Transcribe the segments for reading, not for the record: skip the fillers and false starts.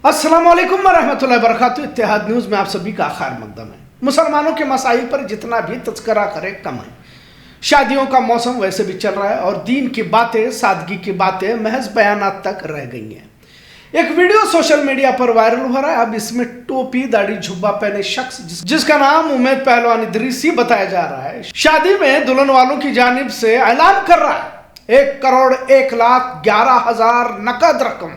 अस्सलाम वालेकुम वरहमतुल्लाहि वबरकातुहू। इत्तेहाद न्यूज़ में आप सभी का खैर मकदम है। मुसलमानों के मसाइल पर जितना भी तज़किरा करे कम है। शादियों का मौसम वैसे भी चल रहा है और दीन की बातें, सादगी की बातें महज बयानात तक रह गई हैं। एक वीडियो सोशल मीडिया पर वायरल हो रहा है। अब इसमें टोपी, दाढ़ी, झुब्बा पहने शख्स जिसका नाम उमैद पहलवान इदरीसी बताया जा रहा है, शादी में दुल्हन वालों की जानिब से ऐलान कर रहा है 1,01,11,000 नकद रकम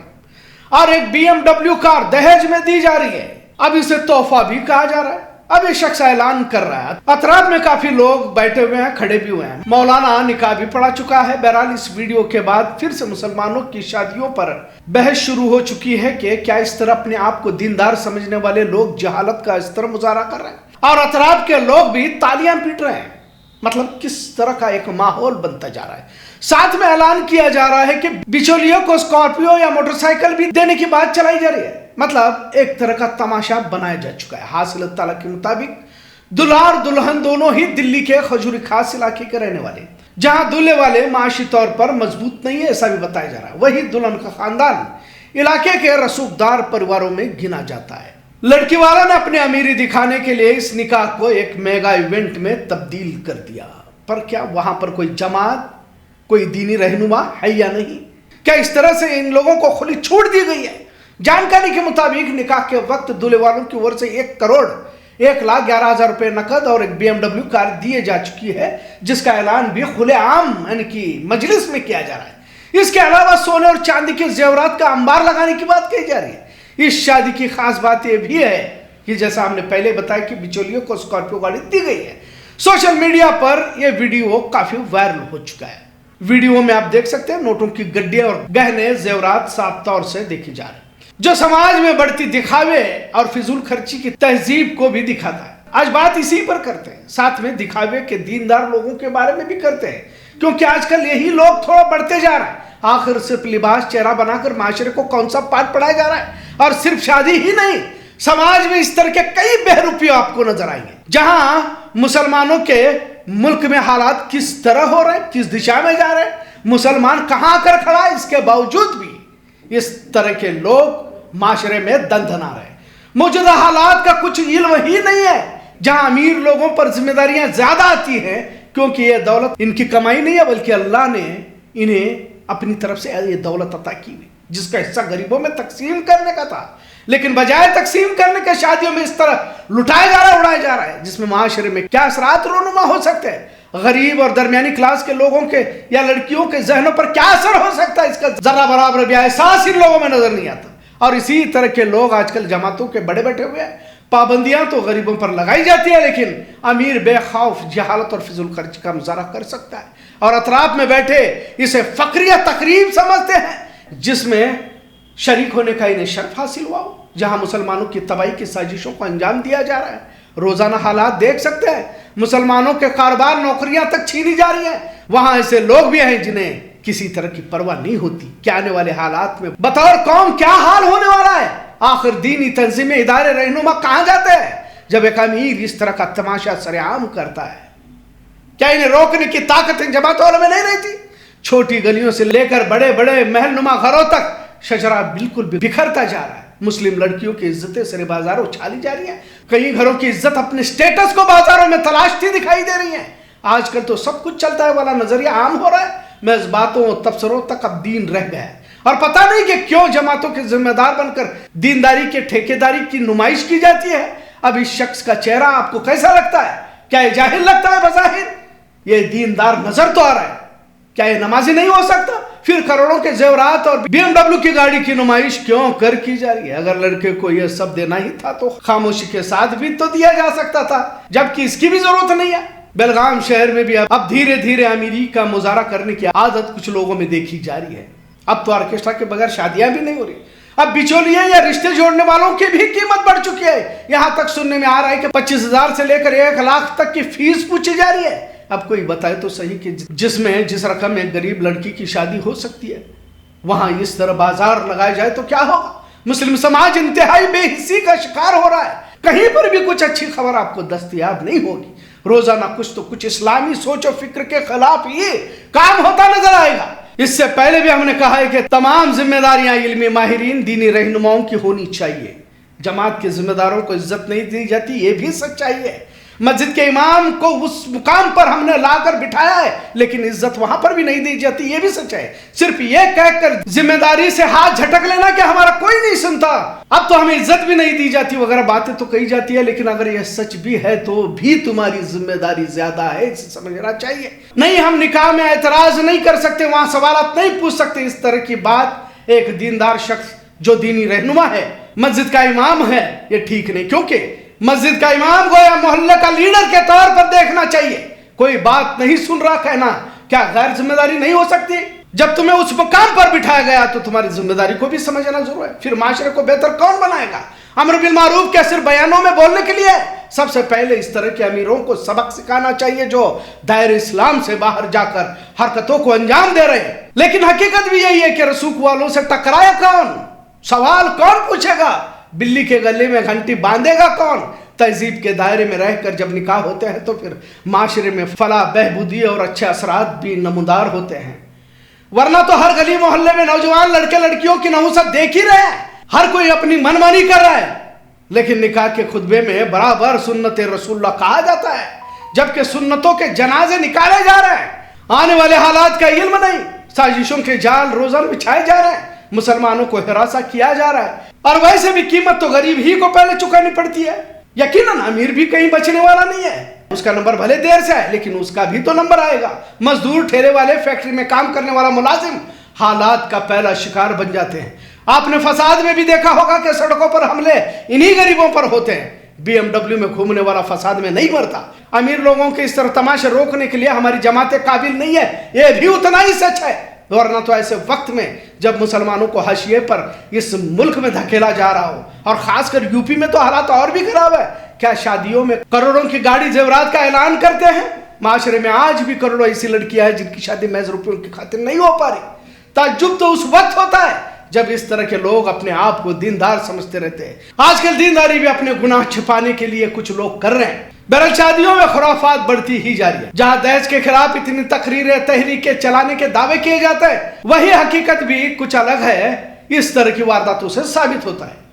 और एक BMW कार दहेज में दी जा रही है। अब इसे तोहफा भी कहा जा रहा है। अब ये शख्स ऐलान कर रहा है। अतराफ में काफी लोग बैठे हुए हैं, खड़े भी हुए हैं। मौलाना निकाह भी पढ़ा चुका है। बहरहाल इस वीडियो के बाद फिर से मुसलमानों की शादियों पर बहस शुरू हो चुकी है कि क्या इस तरह अपने आप को दीनदार समझने वाले लोग जहालत का इस तरह मुजाहरा कर रहे हैं और अतराफ के लोग भी तालियां पीट रहे हैं। मतलब किस तरह का एक माहौल बनता जा रहा है। साथ में ऐलान किया जा रहा है कि बिचौलियों को स्कॉर्पियो या मोटरसाइकिल भी देने की बात चलाई जा रही है। मतलब एक तरह का तमाशा बनाया जा चुका है। हासिल ताला के मुताबिक दुल्हा और दुल्हन दोनों ही दिल्ली के खजूरी खास इलाके के रहने वाले, जहां दूल्हे वाले माशी तौर पर मजबूत नहीं है ऐसा भी बताया जा रहा है। वही दुल्हन का खानदान इलाके के रसूखदार परिवारों में गिना जाता है। लड़की वाला ने अपने अमीरी दिखाने के लिए इस निकाह को एक मेगा इवेंट में तब्दील कर दिया। पर क्या वहां पर कोई जमात, कोई दीनी रहनुमा है या नहीं? क्या इस तरह से इन लोगों को खुली छूट दी गई है? जानकारी के मुताबिक निकाह के वक्त दूल्हे वालों की ओर से 1,01,11,000 रुपए नकद और एक BMW कार दिए जा चुकी है, जिसका ऐलान भी खुलेआम यानी कि मजलिस में किया जा रहा है। इसके अलावा सोने और चांदी के जेवरात का अंबार लगाने की बात कही जा रही है। इस शादी की खास बात यह भी है कि जैसा हमने पहले बताया कि बिचौलियों को स्कॉर्पियो गाड़ी दी गई है। सोशल मीडिया पर यह वीडियो काफी वायरल हो चुका है। वीडियो में आप देख सकते हैं नोटों की गड्डियां और गहने जेवरात साफ तौर से देखी जा रहे हैं, जो समाज में बढ़ती दिखावे और फिजूल खर्ची की तहजीब को भी दिखाता है। आज बात इसी पर करते हैं, साथ में दिखावे के दीनदार लोगों के बारे में भी करते हैं, क्योंकि आजकल यही लोग थोड़ा बढ़ते जा रहे हैं। आखिर सिर्फ लिबास चेहरा बनाकर माशरे को कौन सा पाठ पढ़ाया जा रहा है? और सिर्फ शादी ही नहीं, समाज में इस तरह के कई बहरूपियों आपको नजर आएंगे, जहां मुसलमानों के मुल्क में हालात किस तरह हो रहे हैं, किस दिशा में जा रहे हैं, मुसलमान कहां आकर खड़ा है, इसके बावजूद भी इस तरह के लोग माशरे में दंधना रहे। मौजूदा हालात का कुछ इल्म ही नहीं है, जहां अमीर लोगों पर जिम्मेदारियां ज्यादा आती हैं, क्योंकि यह दौलत इनकी कमाई नहीं है, बल्कि अल्लाह ने इन्हें अपनी तरफ से ये दौलत अता की हुई, जिसका हिस्सा गरीबों में तकसीम करने का था। लेकिन बजाय तकसीम करने के शादियों में इस तरह लुटाया जा रहा है, उड़ाया जा रहा है, जिसमें माशरे में क्या असरात रोनुमा हो सकते हैं। गरीब और दरमियानी क्लास के लोगों के या लड़कियों के जहनों पर क्या असर हो सकता है, इसका जरा बराबर भी एहसास इन लोगों में नजर नहीं आता। और इसी तरह के लोग आजकल जमातों के बड़े बैठे हुए हैं। पाबंदियां तो गरीबों पर लगाई जाती है, लेकिन अमीर बेखौफ जहालत और फिजूल खर्च का मुजाहरा कर सकता है। और अतराफ में बैठे इसे फक्रिया तकरीब समझते हैं, जिसमें शरीक होने का इन्हें शर्फ हासिल हुआ हो, जहां मुसलमानों की तबाही की साजिशों को अंजाम दिया जा रहा है। रोजाना हालात देख सकते हैं, मुसलमानों के कारोबार, नौकरियां तक छीनी जा रही हैं। वहां ऐसे लोग भी हैं जिन्हें किसी तरह की परवाह नहीं होती कि आने वाले हालात में बतौर कौम क्या हाल होने वाला है। आखिर दीनी तंजीमें, इदारे, रहनुमा कहां जाते हैं जब एक अमीर इस तरह का तमाशा सरेआम करता है? क्या इन्हें रोकने की ताकत इन जमात वालों में नहीं रहती? छोटी गलियों से लेकर बड़े बड़े महलनुमा घरों तक शजरा बिल्कुल बिखरता जा रहा है। मुस्लिम लड़कियों की इज्जतें सरे बाजारों उछाली जा रही हैं। कई घरों की इज्जत अपने स्टेटस को बाजारों में तलाशती दिखाई दे रही है। आजकल तो सब कुछ चलता है वाला नजरिया आम हो रहा है। महज बातों तबसरों तक अब दीन रह गया है। और पता नहीं कि क्यों जमातों के जिम्मेदार बनकर दीनदारी के ठेकेदारी की नुमाइश की जाती है। अब इस शख्स का चेहरा आपको कैसा लगता है? क्या ये जाहिल लगता है? बज़ाहिर ये दीनदार नजर तो आ रहा है। क्या ये नमाजी नहीं हो सकता? फिर करोड़ों के जेवरात और BMW की गाड़ी की नुमाइश क्यों कर की जा रही है? अगर लड़के को यह सब देना ही था तो खामोशी के साथ भी तो दिया जा सकता था, जबकि इसकी भी जरूरत नहीं है। बेलगाम शहर में भी अब धीरे धीरे अमीरी का मुजाहरा करने की आदत कुछ लोगों में देखी जा रही है। अब तो ऑर्केस्ट्रा के बगैर शादियां भी नहीं हो रही। अब बिचौलिए या रिश्ते जोड़ने वालों की भी कीमत बढ़ चुकी है। यहां तक सुनने में आ रहा है कि 25,000 से लेकर 1,00,000 तक की फीस पूछी जा रही है। अब कोई बताए तो सही कि जिस रकम में गरीब लड़की की शादी हो सकती है, वहां इस तरह बाजार लगाया जाए तो क्या होगा? मुस्लिम समाज इंतहाई बेहिस्सी का शिकार हो रहा है। कहीं पर भी कुछ अच्छी खबर आपको दस्तयाब नहीं होगी। रोजाना कुछ तो कुछ इस्लामी सोच और फिक्र के खिलाफ ये काम होता नजर आएगा। اس سے پہلے بھی ہم نے کہا ہے کہ تمام ذمہ داریاں علمی ماہرین دینی رہنماؤں کی ہونی چاہیے. جماعت کے ذمہ داروں کو عزت نہیں دی جاتی، یہ بھی سچائی ہے. مسجد کے امام کو اس مقام پر ہم نے لا کر بٹھایا ہے لیکن عزت وہاں پر بھی نہیں دی جاتی، یہ بھی سچ ہے. صرف یہ کہہ کر ذمہ داری سے ہاتھ جھٹک لینا کہ ہمارا کوئی نہیں سنتا، اب تو ہمیں عزت بھی نہیں دی جاتی وغیرہ باتیں تو کہی جاتی ہے، لیکن اگر یہ سچ بھی ہے تو بھی تمہاری ذمہ داری زیادہ ہے، اسے سمجھنا چاہیے. نہیں، ہم نکاح میں اعتراض نہیں کر سکتے، وہاں سوالات نہیں پوچھ سکتے. اس طرح کی بات ایک دیندار شخص جو دینی رہنما ہے، مسجد کا امام ہے، یہ ٹھیک نہیں. کیونکہ مسجد کا امام گویا محلے کا لیڈر کے طور پر دیکھنا چاہیے. کوئی بات نہیں سن رہا کہنا کیا غیر ذمہ داری نہیں ہو سکتی؟ جب تمہیں اس مقام پر بٹھایا گیا تو تمہاری ذمہ داری کو بھی سمجھنا ضرور ہے. پھر معاشرے کو بہتر کون بنائے گا؟ امر بالمعروف کیا صرف بیانوں میں بولنے کے لیے؟ سب سے پہلے اس طرح کے امیروں کو سبق سکھانا چاہیے جو دائرہ اسلام سے باہر جا کر حرکتوں کو انجام دے رہے ہیں. لیکن حقیقت بھی یہی ہے کہ رسوخ والوں سے ٹکرایا کون؟ سوال کون پوچھے گا؟ بلی کے گلے میں گھنٹی باندھے گا کون؟ تہذیب کے دائرے میں رہ کر جب نکاح ہوتے ہیں تو پھر معاشرے میں فلاح بہبودی اور اچھے اثرات بھی نمودار ہوتے ہیں. ورنہ تو ہر گلی محلے میں نوجوان لڑکے لڑکیوں کی نحوست دیکھ ہی رہے ہیں، ہر کوئی اپنی من مانی کر رہا ہے. لیکن نکاح کے خطبے میں برابر سنت رسول اللہ کہا جاتا ہے، جبکہ سنتوں کے جنازے نکالے جا رہے ہیں. آنے والے حالات کا علم نہیں، سازشوں کے جال روزانہ بچھائے جا رہے ہیں، مسلمانوں کو ہراساں کیا جا رہا ہے. اور ویسے بھی قیمت تو غریب ہی کو پہلے چکانی پڑتی ہے. یقیناً امیر بھی کہیں بچنے والا نہیں ہے، اس کا نمبر بھلے دیر سے ہے لیکن اس کا بھی تو نمبر آئے گا. مزدور، ٹھیلے والے، فیکٹری میں کام کرنے والا ملازم حالات کا پہلا شکار بن جاتے ہیں. آپ نے فساد میں بھی دیکھا ہوگا کہ سڑکوں پر حملے انہی غریبوں پر ہوتے ہیں. بی ایم ڈبلیو میں گھومنے والا فساد میں نہیں مرتا. امیر لوگوں کے اس طرح تماشے روکنے کے لیے ہماری جماعتیں قابل نہیں ہے، یہ بھی اتنا ہی سچ ہے. ورنہ تو ایسے وقت میں جب مسلمانوں کو حاشیے پر اس ملک میں دھکیلا جا رہا ہو، اور خاص کر یو پی میں تو حالات اور بھی خراب ہے، کیا شادیوں میں کروڑوں کی گاڑی زیورات کا اعلان کرتے ہیں؟ معاشرے میں آج بھی کروڑوں ایسی لڑکیاں ہیں جن کی شادی محض روپیوں کی خاطر نہیں ہو پا رہی. تعجب تو اس وقت ہوتا ہے جب اس طرح کے لوگ اپنے آپ کو دیندار سمجھتے رہتے ہیں. آج کل دینداری بھی اپنے گناہ چھپانے کے لیے کچھ لوگ کر رہے ہیں. بہرحال شادیوں میں خرافات بڑھتی ہی جا رہی ہے. جہاں دہیج کے خلاف اتنی تقریریں، تحریکیں چلانے کے دعوے کیے جاتے ہیں، وہی حقیقت بھی کچھ الگ ہے. اس طرح کی وارداتوں سے ثابت ہوتا ہے.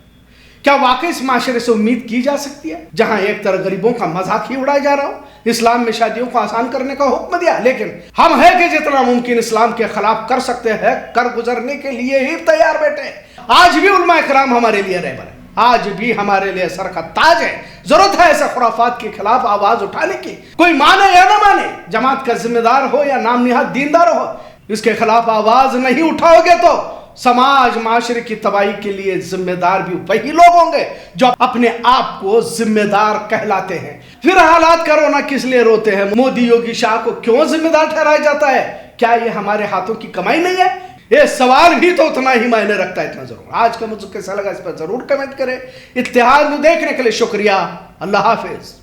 کیا واقعی اس معاشرے سے امید کی جا سکتی ہے جہاں ایک طرح غریبوں کا مذاق ہی اڑایا جا رہا ہو؟ اسلام میں شادیوں کو آسان کرنے کا حکم دیا، لیکن ہم ہے کہ جتنا ممکن اسلام کے خلاف کر سکتے ہیں کر گزرنے کے لیے ہی تیار بیٹھے. آج بھی علماء کرام ہمارے لیے رہبر ہیں، آج بھی ہمارے لیے سر کا تاج ہے. ضرورت ہے ایسے خرافات کے خلاف آواز اٹھانے کی. کوئی مانے یا نہ مانے، جماعت کا ذمہ دار ہو یا نام نہاد دیندار ہو، اس کے خلاف آواز نہیں اٹھاؤ گے تو سماج معاشرے کی تباہی کے لیے ذمہ دار بھی وہی لوگ ہوں گے جو اپنے آپ کو ذمہ دار کہلاتے ہیں. پھر حالات کا رونا کس لیے روتے ہیں؟ مودی، یوگی، شاہ کو کیوں ذمہ دار ٹھہرایا جاتا ہے؟ کیا یہ ہمارے ہاتھوں کی کمائی نہیں ہے؟ یہ سوال بھی تو اتنا ہی معنی رکھتا ہے. اتنا ضرور آج کا موضوع کیسا لگا اس پر ضرور کمنٹ کریں. اتحاد کو دیکھنے کے لیے شکریہ. اللہ حافظ.